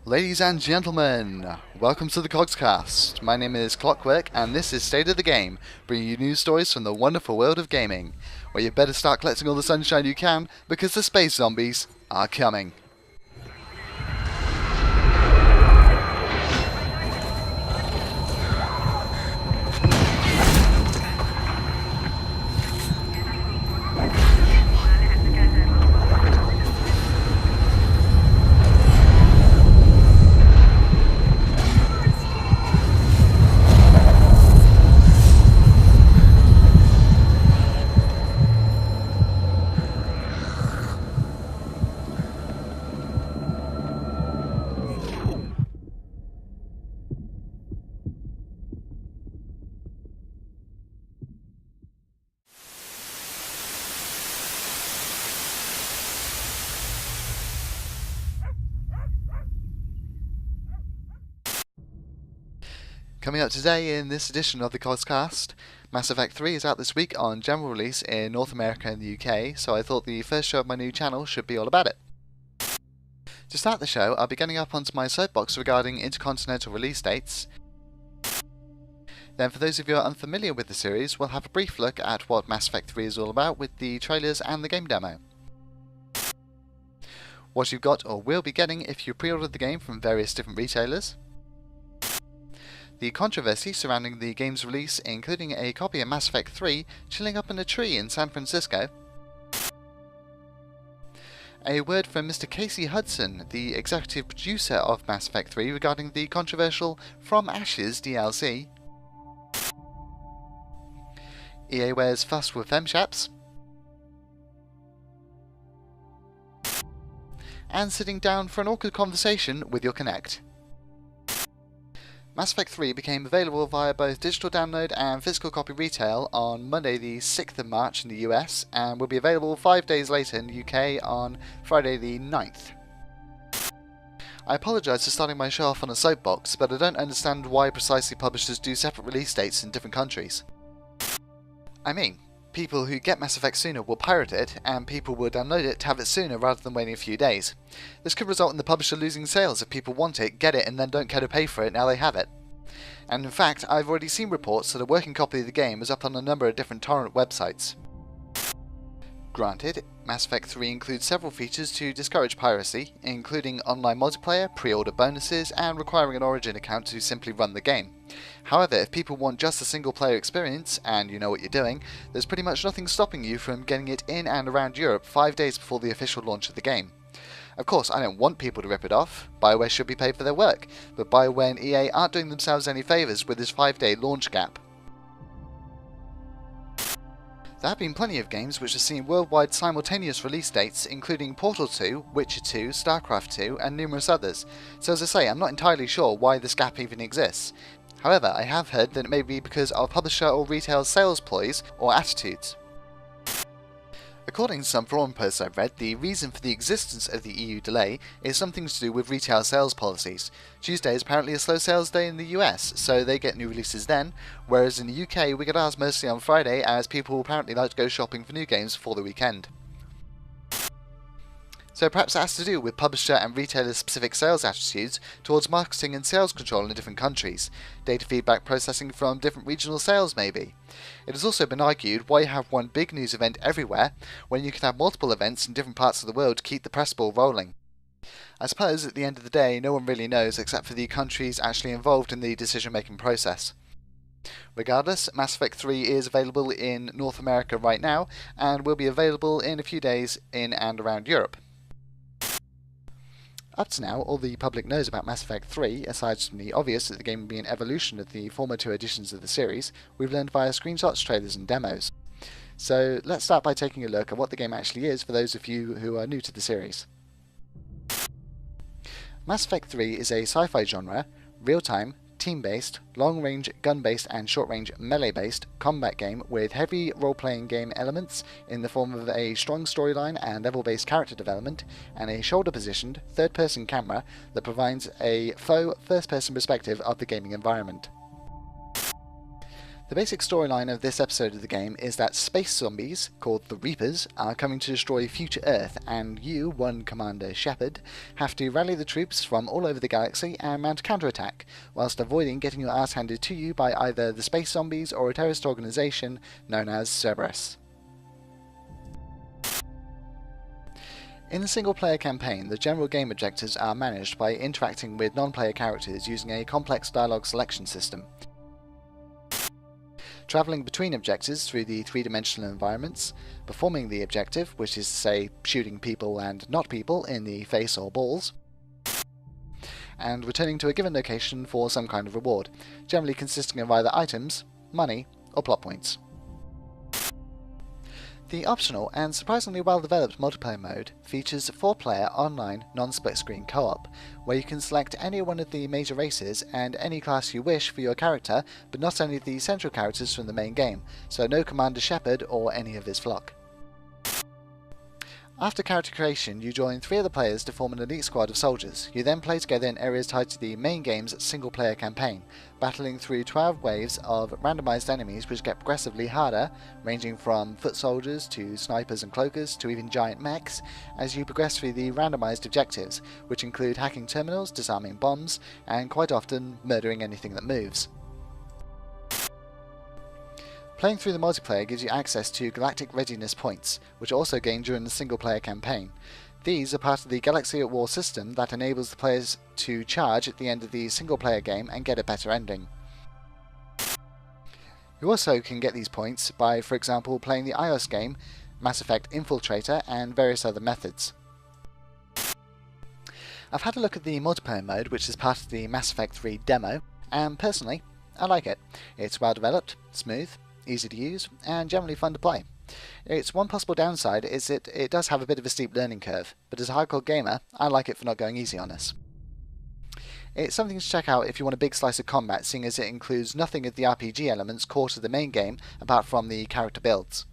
Ladies and gentlemen, welcome to the Cogscast. My name is Klokwerk, and this is State of the Game, bringing you news stories from the wonderful world of gaming, where you better start collecting all the sunshine you can, because the space zombies are coming. Coming up today in this edition of the Cogscast, Mass Effect 3 is out this week on general release in North America and the UK, so I thought the first show of my new channel should be all about it. To start the show, I'll be getting up onto my soapbox regarding intercontinental release dates. Then for those of you who are unfamiliar with the series, we'll have a brief look at what Mass Effect 3 is all about with the trailers and the game demo. What you've got or will be getting if you pre-ordered the game from various different retailers. The controversy surrounding the game's release, including a copy of Mass Effect 3 chilling up in a tree in San Francisco. A word from Mr. Casey Hudson, the executive producer of Mass Effect 3, regarding the controversial From Ashes DLC. EA wears fuss with femchaps. And sitting down for an awkward conversation with your Kinect. Mass Effect 3 became available via both digital download and physical copy retail on Monday the 6th of March in the US, and will be available 5 days later in the UK on Friday the 9th. I apologise for starting my show off on a soapbox, but I don't understand why precisely publishers do separate release dates in different countries. I mean, people who get Mass Effect sooner will pirate it, and people will download it to have it sooner rather than waiting a few days. This could result in the publisher losing sales if people want it, get it, and then don't care to pay for it now they have it. And in fact, I've already seen reports that a working copy of the game is up on a number of different torrent websites. Granted, Mass Effect 3 includes several features to discourage piracy, including online multiplayer, pre-order bonuses, and requiring an Origin account to simply run the game. However, if people want just a single player experience, and you know what you're doing, there's pretty much nothing stopping you from getting it in and around Europe 5 days before the official launch of the game. Of course, I don't want people to rip it off. BioWare should be paid for their work, but BioWare and EA aren't doing themselves any favours with this 5-day launch gap. There have been plenty of games which have seen worldwide simultaneous release dates, including Portal 2, Witcher 2, StarCraft 2, and numerous others, so as I say, I'm not entirely sure why this gap even exists. However, I have heard that it may be because of publisher or retail sales ploys or attitudes. According to some forum posts I've read, the reason for the existence of the EU delay is something to do with retail sales policies. Tuesday is apparently a slow sales day in the US, so they get new releases then, whereas in the UK we get ours mostly on Friday, as people apparently like to go shopping for new games before the weekend. So perhaps it has to do with publisher and retailer specific sales attitudes towards marketing and sales control in different countries, data feedback processing from different regional sales maybe. It has also been argued why have one big news event everywhere when you can have multiple events in different parts of the world to keep the press ball rolling. I suppose at the end of the day no one really knows except for the countries actually involved in the decision making process. Regardless, Mass Effect 3 is available in North America right now and will be available in a few days in and around Europe. Up to now, all the public knows about Mass Effect 3, aside from the obvious that the game will be an evolution of the former two editions of the series, we've learned via screenshots, trailers and demos. So let's start by taking a look at what the game actually is for those of you who are new to the series. Mass Effect 3 is a sci-fi genre, real-time, team-based, long-range, gun-based and short-range melee-based combat game with heavy role-playing game elements in the form of a strong storyline and level-based character development, and a shoulder-positioned, third-person camera that provides a faux first-person perspective of the gaming environment. The basic storyline of this episode of the game is that space zombies, called the Reapers, are coming to destroy future Earth, and you, one Commander Shepard, have to rally the troops from all over the galaxy and mount a counterattack, whilst avoiding getting your ass handed to you by either the space zombies or a terrorist organisation known as Cerberus. In the single-player campaign, the general game objectives are managed by interacting with non-player characters using a complex dialogue selection system. Travelling between objectives through the three-dimensional environments, performing the objective, which is to say shooting people and not people in the face or balls, and returning to a given location for some kind of reward, generally consisting of either items, money, or plot points. The optional and surprisingly well-developed multiplayer mode features 4-player online non-split screen co-op, where you can select any one of the major races and any class you wish for your character, but not any of the central characters from the main game, so no Commander Shepard or any of his flock. After character creation, you join 3 other players to form an elite squad of soldiers. You then play together in areas tied to the main game's single-player campaign, battling through 12 waves of randomised enemies which get progressively harder, ranging from foot soldiers to snipers and cloakers to even giant mechs, as you progress through the randomised objectives, which include hacking terminals, disarming bombs, and quite often murdering anything that moves. Playing through the multiplayer gives you access to Galactic Readiness Points, which are also gained during the single-player campaign. These are part of the Galaxy at War system that enables the players to charge at the end of the single-player game and get a better ending. You also can get these points by, for example, playing the iOS game, Mass Effect Infiltrator, and various other methods. I've had a look at the multiplayer mode, which is part of the Mass Effect 3 demo, and personally, I like it. It's well developed, smooth, easy to use, and generally fun to play. Its one possible downside is that it does have a bit of a steep learning curve, but as a hardcore gamer, I like it for not going easy on us. It's something to check out if you want a big slice of combat, seeing as it includes nothing of the RPG elements core to the main game apart from the character builds.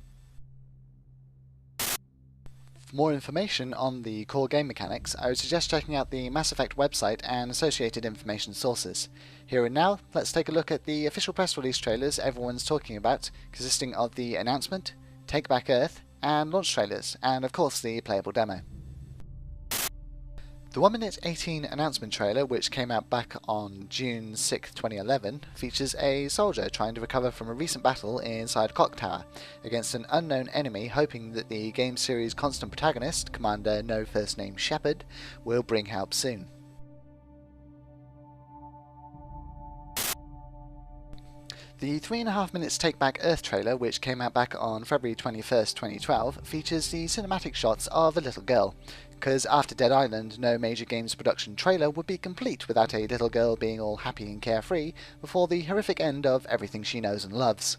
For more information on the core game mechanics, I would suggest checking out the Mass Effect website and associated information sources. Here and now, let's take a look at the official press release trailers everyone's talking about, consisting of the announcement, Take Back Earth, and launch trailers, and of course the playable demo. The 1-minute 18 announcement trailer, which came out back on June 6, 2011, features a soldier trying to recover from a recent battle inside a clock tower against an unknown enemy, hoping that the game series' constant protagonist, Commander No First Name Shepard, will bring help soon. The 3.5 minutes Take Back Earth trailer, which came out back on February 21st, 2012, features the cinematic shots of a little girl, because after Dead Island, no major games production trailer would be complete without a little girl being all happy and carefree before the horrific end of everything she knows and loves.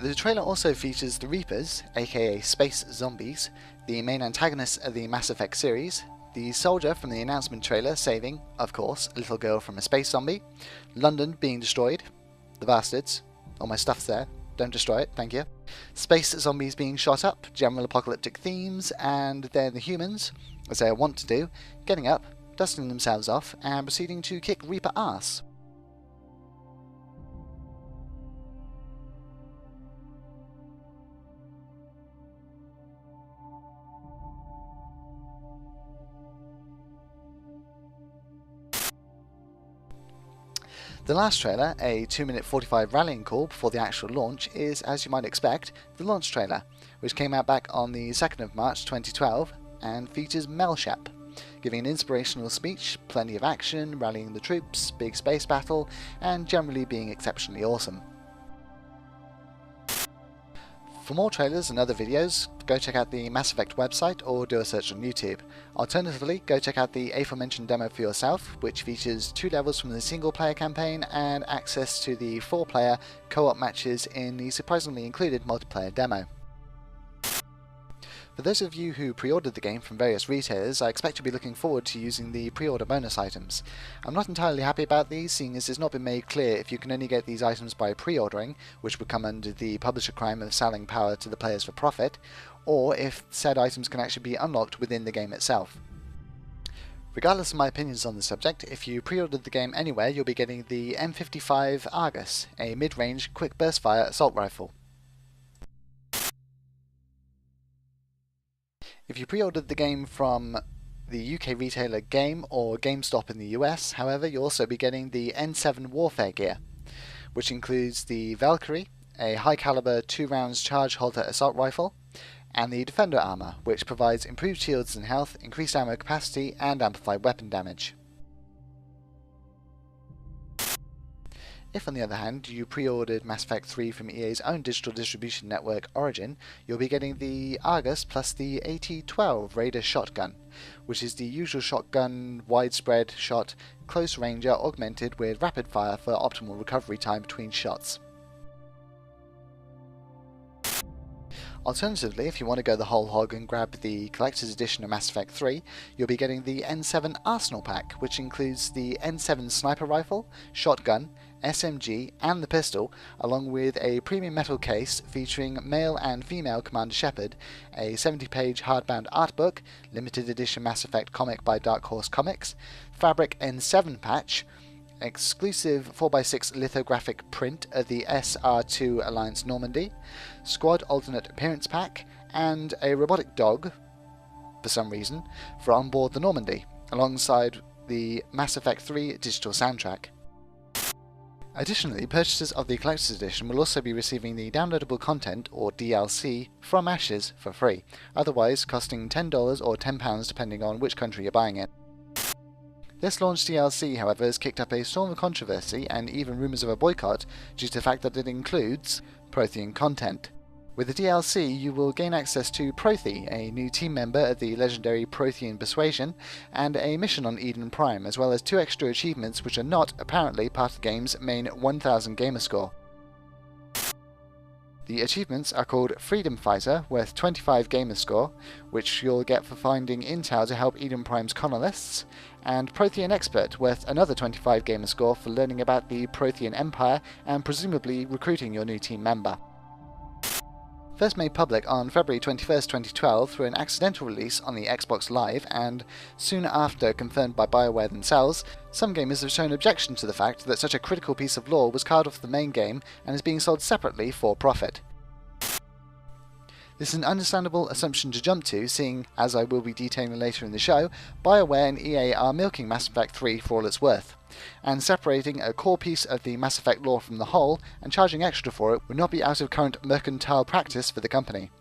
The trailer also features the Reapers, aka Space Zombies, the main antagonists of the Mass Effect series, the soldier from the announcement trailer saving, of course, a little girl from a space zombie, London being destroyed, the bastards, all my stuff's there, don't destroy it, thank you, space zombies being shot up, general apocalyptic themes, and then the humans, as they want to do, getting up, dusting themselves off, and proceeding to kick Reaper ass. The last trailer, a 2-minute 45 rallying call before the actual launch, is, as you might expect, the launch trailer, which came out back on the 2nd of March 2012 and features Mel Shep, giving an inspirational speech, plenty of action, rallying the troops, big space battle, and generally being exceptionally awesome. For more trailers and other videos, go check out the Mass Effect website or do a search on YouTube. Alternatively, go check out the aforementioned demo for yourself, which features 2 levels from the single-player campaign and access to the 4-player co-op matches in the surprisingly included multiplayer demo. For those of you who pre-ordered the game from various retailers, I expect you'll be looking forward to using the pre-order bonus items. I'm not entirely happy about these, seeing as it's not been made clear if you can only get these items by pre-ordering, which would come under the publisher crime of selling power to the players for profit, or if said items can actually be unlocked within the game itself. Regardless of my opinions on the subject, if you pre-ordered the game anywhere, you'll be getting the M55 Argus, a mid-range quick burst-fire assault rifle. If you pre-ordered the game from the UK retailer Game or GameStop in the US, however, you'll also be getting the N7 warfare gear, which includes the Valkyrie, a high-caliber 2-rounds charge halter assault rifle, and the Defender armor, which provides improved shields and health, increased ammo capacity, and amplified weapon damage. If, on the other hand, you pre-ordered Mass Effect 3 from EA's own digital distribution network Origin, you'll be getting the Argus plus the AT-12 Raider shotgun, which is the usual shotgun, widespread shot, close ranger augmented with rapid fire for optimal recovery time between shots. Alternatively, if you want to go the whole hog and grab the Collector's Edition of Mass Effect 3, you'll be getting the N7 Arsenal Pack, which includes the N7 Sniper Rifle, Shotgun, SMG and the pistol, along with a premium metal case featuring male and female Commander Shepard, a 70-page hardbound art book, limited edition Mass Effect comic by Dark Horse Comics, fabric N7 patch, exclusive 4x6 lithographic print of the SR2 Alliance Normandy, squad alternate appearance pack, and a robotic dog, for some reason, for on board the Normandy, alongside the Mass Effect 3 digital soundtrack. Additionally, purchasers of the Collector's Edition will also be receiving the downloadable content, or DLC, from Ashes for free, otherwise costing $10 or £10 depending on which country you're buying it. This launch DLC, however, has kicked up a storm of controversy and even rumours of a boycott due to the fact that it includes Prothean content. With the DLC, you will gain access to Prothe, a new team member of the legendary Prothean Persuasion, and a mission on Eden Prime, as well as 2 extra achievements which are not, apparently, part of the game's main 1000 gamer score. The achievements are called Freedom Fighter, worth 25 gamer score, which you'll get for finding intel to help Eden Prime's colonists, and Prothean Expert, worth another 25 gamer score for learning about the Prothean Empire and presumably recruiting your new team member. First made public on February 21st, 2012 through an accidental release on the Xbox Live, and soon after confirmed by BioWare themselves, some gamers have shown objection to the fact that such a critical piece of lore was carved off the main game and is being sold separately for profit. This is an understandable assumption to jump to, seeing, as I will be detailing later in the show, BioWare and EA are milking Mass Effect 3 for all it's worth, and separating a core piece of the Mass Effect lore from the whole and charging extra for it would not be out of current mercantile practice for the company.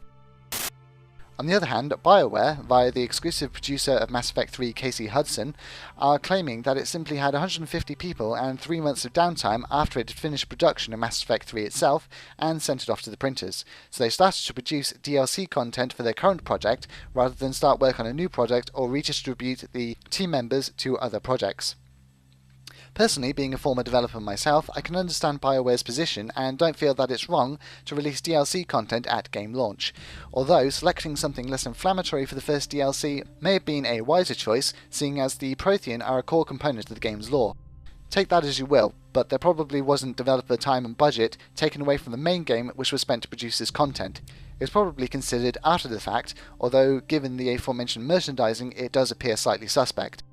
On the other hand, BioWare, via the exclusive producer of Mass Effect 3 Casey Hudson, are claiming that it simply had 150 people and 3 months of downtime after it had finished production of Mass Effect 3 itself and sent it off to the printers, so they started to produce DLC content for their current project rather than start work on a new project or redistribute the team members to other projects. Personally, being a former developer myself, I can understand BioWare's position and don't feel that it's wrong to release DLC content at game launch, although selecting something less inflammatory for the first DLC may have been a wiser choice, seeing as the Prothean are a core component of the game's lore. Take that as you will, but there probably wasn't developer time and budget taken away from the main game which was spent to produce this content. It was probably considered after the fact, although given the aforementioned merchandising it does appear slightly suspect.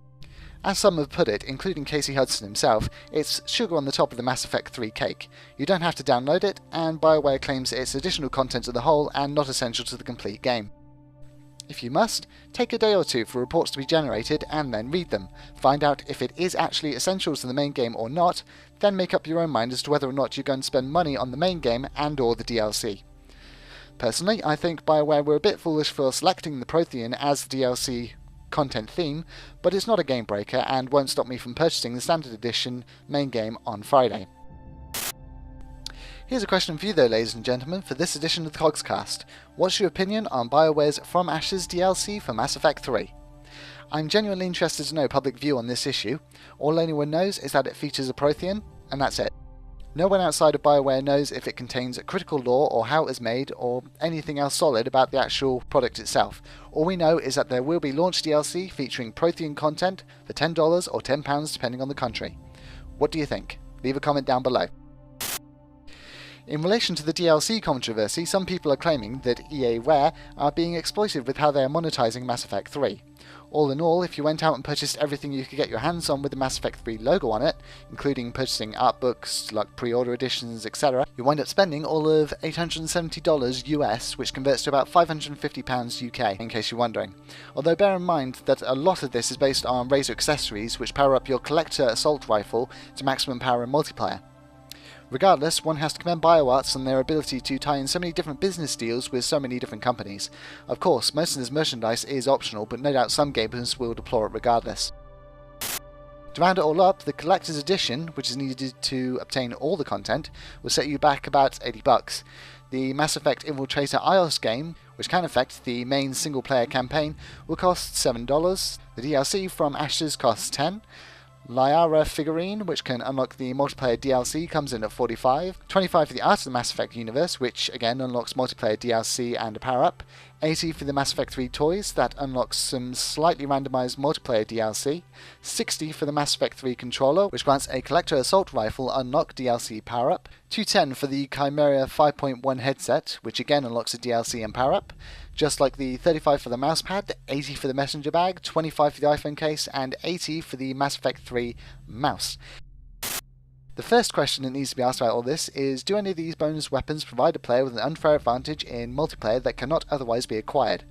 As some have put it, including Casey Hudson himself, it's sugar on the top of the Mass Effect 3 cake. You don't have to download it, and BioWare claims it's additional content to the whole and not essential to the complete game. If you must, take a day or two for reports to be generated and then read them. Find out if it is actually essential to the main game or not, then make up your own mind as to whether or not you're going to spend money on the main game and or the DLC. Personally, I think BioWare were a bit foolish for selecting the Prothean as the DLC content theme, but it's not a game breaker and won't stop me from purchasing the standard edition main game on Friday. Here's a question for you though, ladies and gentlemen, for this edition of the Cogscast. What's your opinion on BioWare's From Ashes DLC for Mass Effect 3? I'm genuinely interested to know public view on this issue. All anyone knows is that it features a Prothean, and that's it. No one outside of BioWare knows if it contains critical lore or how it was made or anything else solid about the actual product itself. All we know is that there will be launch DLC featuring Prothean content for $10 or £10 depending on the country. What do you think? Leave a comment down below. In relation to the DLC controversy, some people are claiming that EAware are being exploited with how they are monetizing Mass Effect 3. All in all, if you went out and purchased everything you could get your hands on with the Mass Effect 3 logo on it, including purchasing art books, like pre-order editions, etc., you wind up spending all of $870 US, which converts to about £550 UK, in case you're wondering. Although bear in mind that a lot of this is based on Razor accessories, which power up your collector assault rifle to maximum power in multiplayer. Regardless, one has to commend BioArts on their ability to tie in so many different business deals with so many different companies. Of course, most of this merchandise is optional, but no doubt some gamers will deplore it regardless. To round it all up, the Collector's Edition, which is needed to obtain all the content, will set you back about $80. The Mass Effect Infiltrator iOS game, which can affect the main single-player campaign, will cost $7. The DLC from Ashes costs $10. Lyara figurine, which can unlock the multiplayer DLC, comes in at $45. $25 for the Art of the Mass Effect universe, which again unlocks multiplayer DLC and a power-up. $80 for the Mass Effect 3 toys, that unlocks some slightly randomized multiplayer DLC. $60 for the Mass Effect 3 controller, which grants a collector assault rifle unlock DLC power-up. $210 for the Chimera 5.1 headset, which again unlocks a DLC and power-up. Just like the $35 for the mousepad, $80 for the messenger bag, $25 for the iPhone case, and $80 for the Mass Effect 3 mouse. The first question that needs to be asked about all this is, do any of these bonus weapons provide a player with an unfair advantage in multiplayer that cannot otherwise be acquired?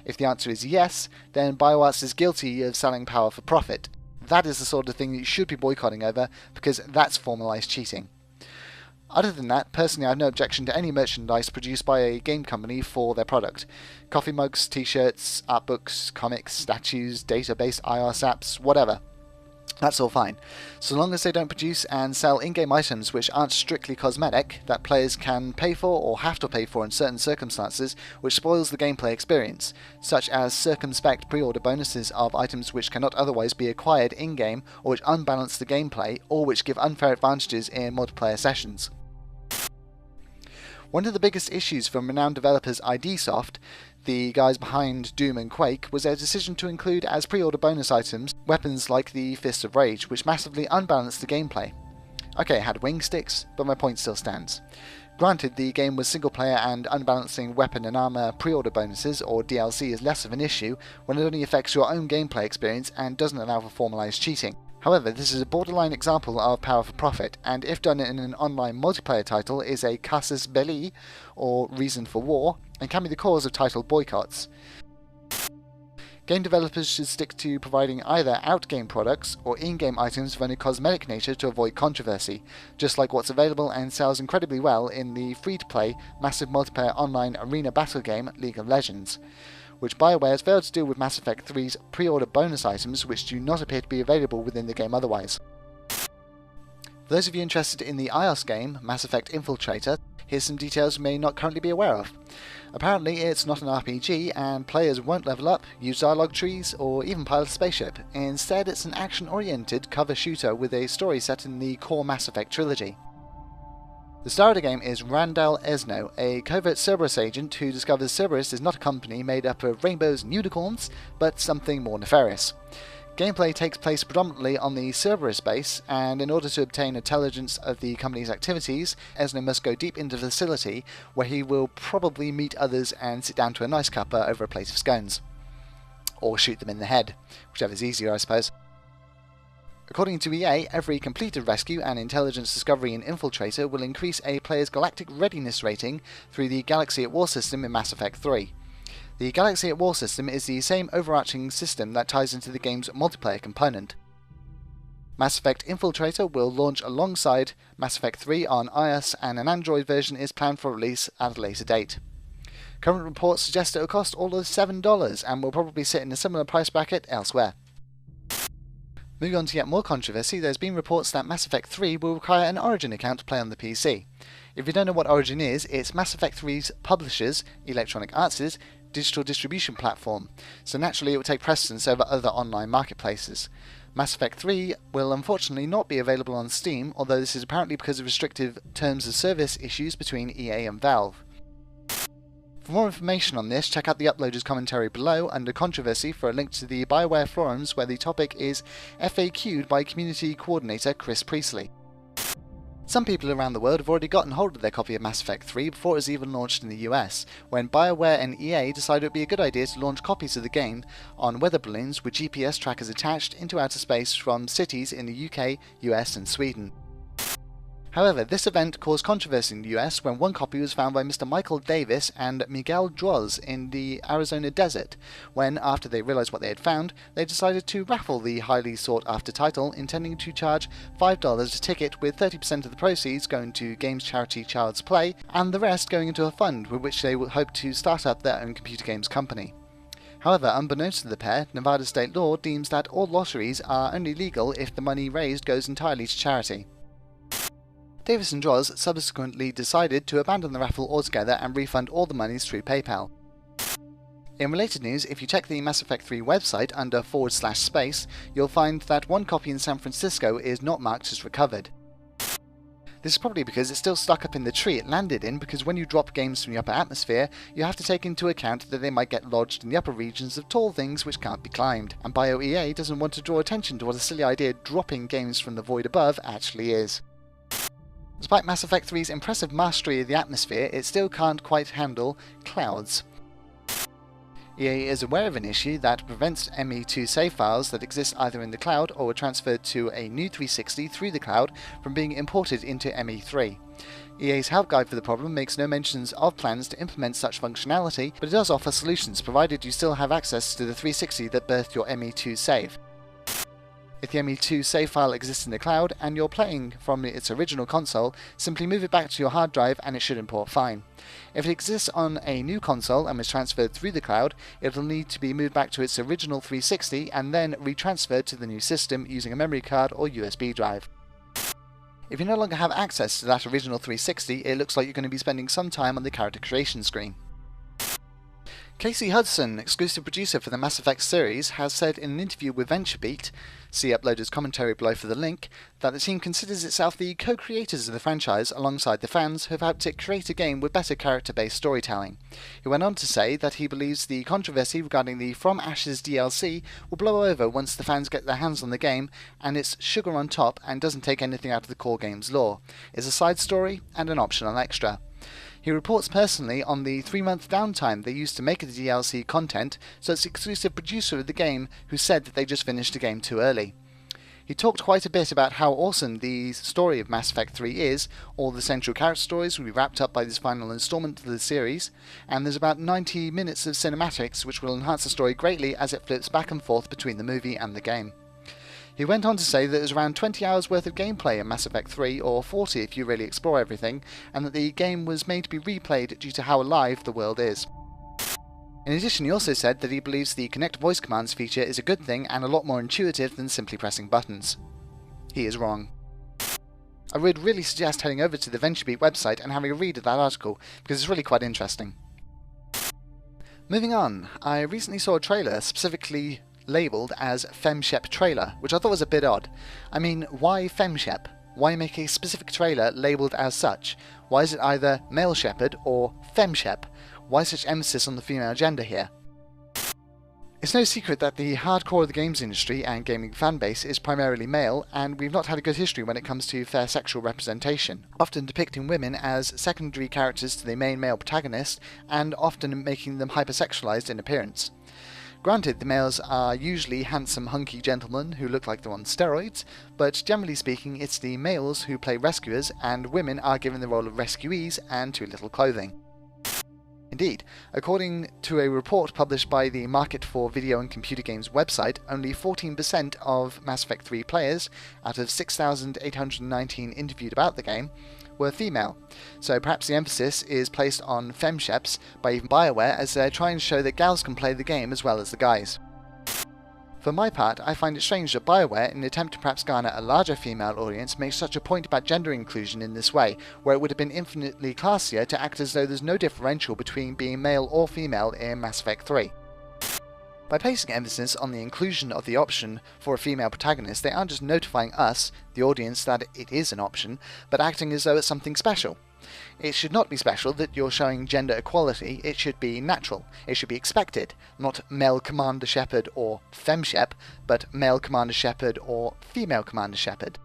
If the answer is yes, then BioArts is guilty of selling power for profit. That is the sort of thing that you should be boycotting over, because that's formalised cheating. Other than that, personally I have no objection to any merchandise produced by a game company for their product. Coffee mugs, t-shirts, art books, comics, statues, database, iOS apps, whatever. That's all fine. So long as they don't produce and sell in-game items which aren't strictly cosmetic, that players can pay for or have to pay for in certain circumstances, which spoils the gameplay experience, such as circumspect pre-order bonuses of items which cannot otherwise be acquired in-game, or which unbalance the gameplay, or which give unfair advantages in multiplayer sessions. One of the biggest issues from renowned developers ID Soft, the guys behind Doom and Quake, was their decision to include as pre-order bonus items weapons like the Fist of Rage, which massively unbalanced the gameplay. Okay, it had wing sticks, but my point still stands. Granted, the game was single player and unbalancing weapon and armor pre-order bonuses or DLC is less of an issue when it only affects your own gameplay experience and doesn't allow for formalized cheating. However, this is a borderline example of power for profit, and if done in an online multiplayer title, is a casus belli, or reason for war, and can be the cause of title boycotts. Game developers should stick to providing either out-game products or in-game items of only cosmetic nature to avoid controversy, just like what's available and sells incredibly well in the free-to-play, massive multiplayer online arena battle game League of Legends, which BioWare has failed to do with Mass Effect 3's pre-order bonus items, which do not appear to be available within the game otherwise. For those of you interested in the iOS game, Mass Effect Infiltrator, here's some details you may not currently be aware of. Apparently it's not an RPG, and players won't level up, use dialogue trees, or even pilot a spaceship. Instead, it's an action-oriented cover shooter with a story set in the core Mass Effect trilogy. The star of the game is Randall Esno, a covert Cerberus agent who discovers Cerberus is not a company made up of rainbows and unicorns, but something more nefarious. Gameplay takes place predominantly on the Cerberus base, and in order to obtain intelligence of the company's activities, Esno must go deep into the facility, where he will probably meet others and sit down to a nice cuppa over a plate of scones. Or shoot them in the head, whichever's easier, I suppose. According to EA, every completed rescue and intelligence discovery in Infiltrator will increase a player's galactic readiness rating through the Galaxy at War system in Mass Effect 3. The Galaxy at War system is the same overarching system that ties into the game's multiplayer component. Mass Effect Infiltrator will launch alongside Mass Effect 3 on iOS, and an Android version is planned for release at a later date. Current reports suggest it will cost all of $7 and will probably sit in a similar price bracket elsewhere. Moving on to yet more controversy, there's been reports that Mass Effect 3 will require an Origin account to play on the PC. If you don't know what Origin is, it's Mass Effect 3's publisher's, Electronic Arts' digital distribution platform, so naturally it will take precedence over other online marketplaces. Mass Effect 3 will unfortunately not be available on Steam, although this is apparently because of restrictive terms of service issues between EA and Valve. For more information on this, check out the uploader's commentary below under controversy for a link to the BioWare forums, where the topic is FAQ'd by community coordinator Chris Priestley. Some people around the world have already gotten hold of their copy of Mass Effect 3 before it was even launched in the US, when BioWare and EA decided it would be a good idea to launch copies of the game on weather balloons with GPS trackers attached into outer space from cities in the UK, US and Sweden. However, this event caused controversy in the US when one copy was found by Mr. Michael Davis and Miguel Droz in the Arizona desert, when, after they realized what they had found, they decided to raffle the highly sought after title, intending to charge $5 a ticket, with 30% of the proceeds going to games charity Child's Play, and the rest going into a fund with which they would hope to start up their own computer games company. However, unbeknownst to the pair, Nevada state law deems that all lotteries are only legal if the money raised goes entirely to charity. Davis and Droz subsequently decided to abandon the raffle altogether and refund all the monies through PayPal. In related news, if you check the Mass Effect 3 website under /space, you'll find that one copy in San Francisco is not marked as recovered. This is probably because it's still stuck up in the tree it landed in, because when you drop games from the upper atmosphere, you have to take into account that they might get lodged in the upper regions of tall things which can't be climbed, and BioEA doesn't want to draw attention to what a silly idea dropping games from the void above actually is. Despite Mass Effect 3's impressive mastery of the atmosphere, it still can't quite handle clouds. EA is aware of an issue that prevents ME2 save files that exist either in the cloud or were transferred to a new 360 through the cloud from being imported into ME3. EA's help guide for the problem makes no mentions of plans to implement such functionality, but it does offer solutions provided you still have access to the 360 that birthed your ME2 save. If the ME2 save file exists in the cloud and you're playing from its original console, simply move it back to your hard drive and it should import fine. If it exists on a new console and was transferred through the cloud, it will need to be moved back to its original 360 and then retransferred to the new system using a memory card or USB drive. If you no longer have access to that original 360, it looks like you're going to be spending some time on the character creation screen. Casey Hudson, exclusive producer for the Mass Effect series, has said in an interview with VentureBeat, see uploader's commentary below for the link, that the team considers itself the co-creators of the franchise alongside the fans who have helped it create a game with better character-based storytelling. He went on to say that he believes the controversy regarding the From Ashes DLC will blow over once the fans get their hands on the game, and it's sugar on top and doesn't take anything out of the core game's lore. It's a side story and an optional extra. He reports personally on the 3-month downtime they used to make the DLC content, so it's the exclusive producer of the game who said that they just finished the game too early. He talked quite a bit about how awesome the story of Mass Effect 3 is. All the central character stories will be wrapped up by this final installment of the series, and there's about 90 minutes of cinematics which will enhance the story greatly as it flips back and forth between the movie and the game. He went on to say that there's around 20 hours worth of gameplay in Mass Effect 3, or 40 if you really explore everything, and that the game was made to be replayed due to how alive the world is. In addition, he also said that he believes the Connect voice commands feature is a good thing and a lot more intuitive than simply pressing buttons. He is wrong. I would really suggest heading over to the VentureBeat website and having a read of that article, because it's really quite interesting. Moving on, I recently saw a trailer specifically labelled as FemShep trailer, which I thought was a bit odd. I mean, why FemShep? Why make a specific trailer labelled as such? Why is it either male shepherd or FemShep? Why such emphasis on the female gender here? It's no secret that the hardcore of the games industry and gaming fanbase is primarily male, and we've not had a good history when it comes to fair sexual representation, often depicting women as secondary characters to the main male protagonist, and often making them hypersexualized in appearance. Granted, the males are usually handsome, hunky gentlemen who look like they're on steroids, but generally speaking, it's the males who play rescuers, and women are given the role of rescuees and too little clothing. Indeed, according to a report published by the Market for Video and Computer Games website, only 14% of Mass Effect 3 players, out of 6,819 interviewed about the game, were female, so perhaps the emphasis is placed on femsheps by BioWare as they're trying to show that gals can play the game as well as the guys. For my part, I find it strange that BioWare, in an attempt to perhaps garner a larger female audience, makes such a point about gender inclusion in this way, where it would have been infinitely classier to act as though there's no differential between being male or female in Mass Effect 3. By placing emphasis on the inclusion of the option for a female protagonist, they aren't just notifying us, the audience, that it is an option, but acting as though it's something special. It should not be special that you're showing gender equality, it should be natural, it should be expected, not male Commander Shepard or FemShep, but male Commander Shepard or female Commander Shepard.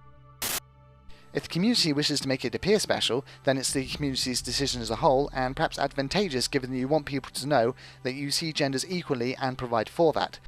If the community wishes to make it appear special, then it's the community's decision as a whole, and perhaps advantageous given that you want people to know that you see genders equally and provide for that.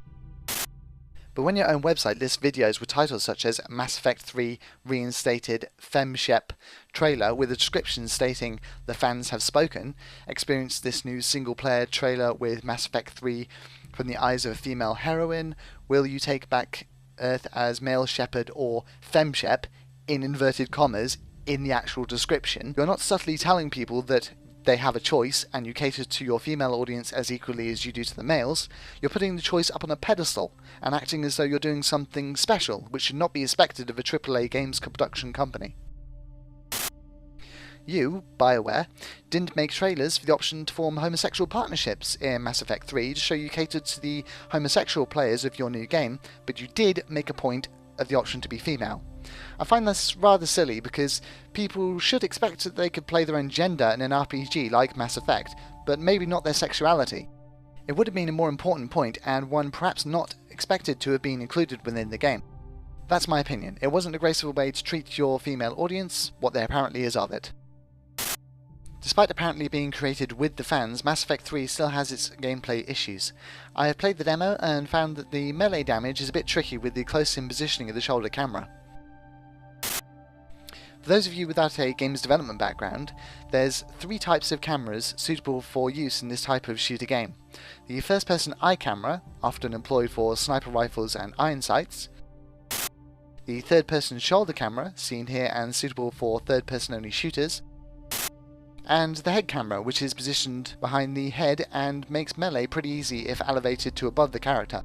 But when your own website lists videos with titles such as Mass Effect 3 Reinstated FemShep trailer with a description stating the fans have spoken, experience this new single-player trailer with Mass Effect 3 from the eyes of a female heroine, will you take back Earth as male shepherd or FemShep, in inverted commas, in the actual description, you're not subtly telling people that they have a choice and you cater to your female audience as equally as you do to the males. You're putting the choice up on a pedestal and acting as though you're doing something special, which should not be expected of a AAA games production company. You, BioWare, didn't make trailers for the option to form homosexual partnerships in Mass Effect 3 to show you catered to the homosexual players of your new game, but you did make a point of the option to be female. I find this rather silly because people should expect that they could play their own gender in an RPG like Mass Effect, but maybe not their sexuality. It would have been a more important point, and one perhaps not expected to have been included within the game. That's my opinion. It wasn't a graceful way to treat your female audience, what there apparently is of it. Despite apparently being created with the fans, Mass Effect 3 still has its gameplay issues. I have played the demo and found that the melee damage is a bit tricky with the close-in positioning of the shoulder camera. For those of you without a games development background, there's 3 types of cameras suitable for use in this type of shooter game. The first-person eye camera, often employed for sniper rifles and iron sights. The third-person shoulder camera, seen here and suitable for third-person only shooters. And the head camera, which is positioned behind the head and makes melee pretty easy if elevated to above the character.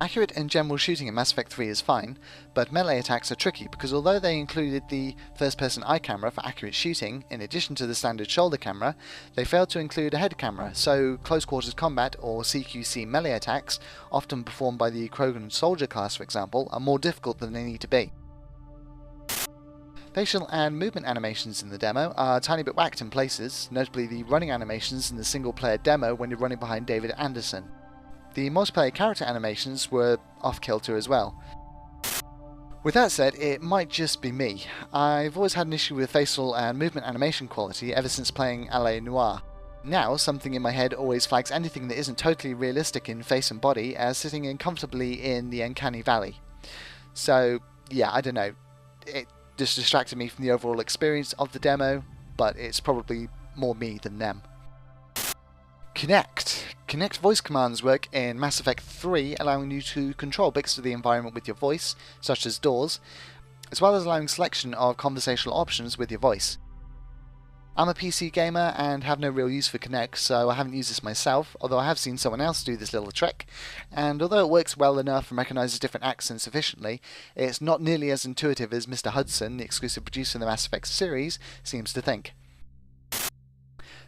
Accurate and general shooting in Mass Effect 3 is fine, but melee attacks are tricky because although they included the first-person eye camera for accurate shooting, in addition to the standard shoulder camera, they failed to include a head camera, so close-quarters combat or CQC melee attacks, often performed by the Krogan soldier class for example, are more difficult than they need to be. Facial and movement animations in the demo are a tiny bit whacked in places, notably the running animations in the single-player demo when you're running behind David Anderson. The multiplayer character animations were off-kilter as well. With that said, it might just be me. I've always had an issue with facial and movement animation quality ever since playing LA Noire. Now, something in my head always flags anything that isn't totally realistic in face and body as sitting uncomfortably in the uncanny valley. So, yeah, I don't know. It just distracted me from the overall experience of the demo, but it's probably more me than them. Kinect voice commands work in Mass Effect 3, allowing you to control bits of the environment with your voice, such as doors, as well as allowing selection of conversational options with your voice. I'm a PC gamer and have no real use for Kinect, so I haven't used this myself, although I have seen someone else do this little trick, and although it works well enough and recognises different accents efficiently, it's not nearly as intuitive as Mr. Hudson, the exclusive producer in the Mass Effect series, seems to think.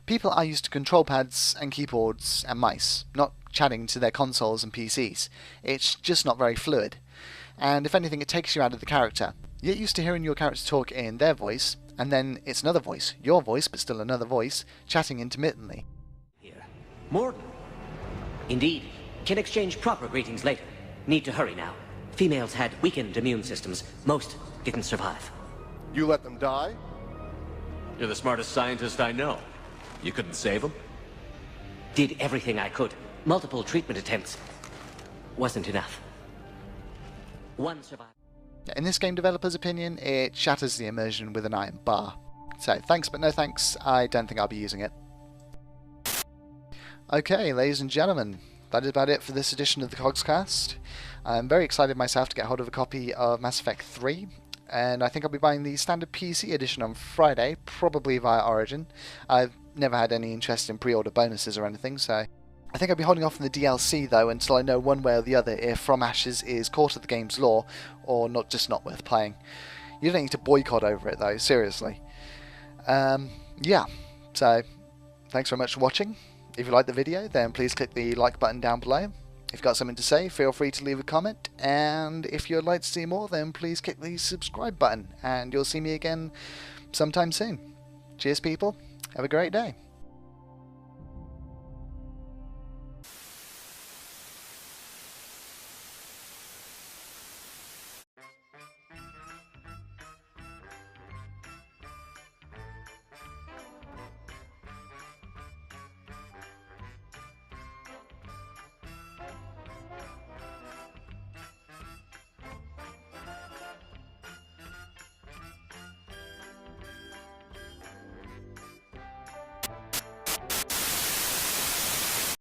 People are used to control pads and keyboards and mice, not chatting to their consoles and PCs. It's just not very fluid. And if anything, it takes you out of the character. You're used to hearing your character talk in their voice, and then it's another voice, your voice, but still another voice, chatting intermittently. Here. More? Indeed. Can exchange proper greetings later. Need to hurry now. Females had weakened immune systems. Most didn't survive. You let them die? You're the smartest scientist I know. You couldn't save them? Did everything I could. Multiple treatment attempts. Wasn't enough. One survived. In this game developer's opinion, it shatters the immersion with an iron bar. So, thanks but no thanks, I don't think I'll be using it. Okay, ladies and gentlemen, that is about it for this edition of the Cogscast. I'm very excited myself to get hold of a copy of Mass Effect 3, and I think I'll be buying the standard PC edition on Friday, probably via Origin. I've never had any interest in pre-order bonuses or anything, so I think I'll be holding off on the DLC though until I know one way or the other if From Ashes is core to the game's lore or just not worth playing. You don't need to boycott over it though, seriously. Yeah, so thanks very much for watching. If you liked the video, then please click the like button down below. If you've got something to say, feel free to leave a comment, and if you'd like to see more, then please click the subscribe button, and you'll see me again sometime soon. Cheers people, have a great day.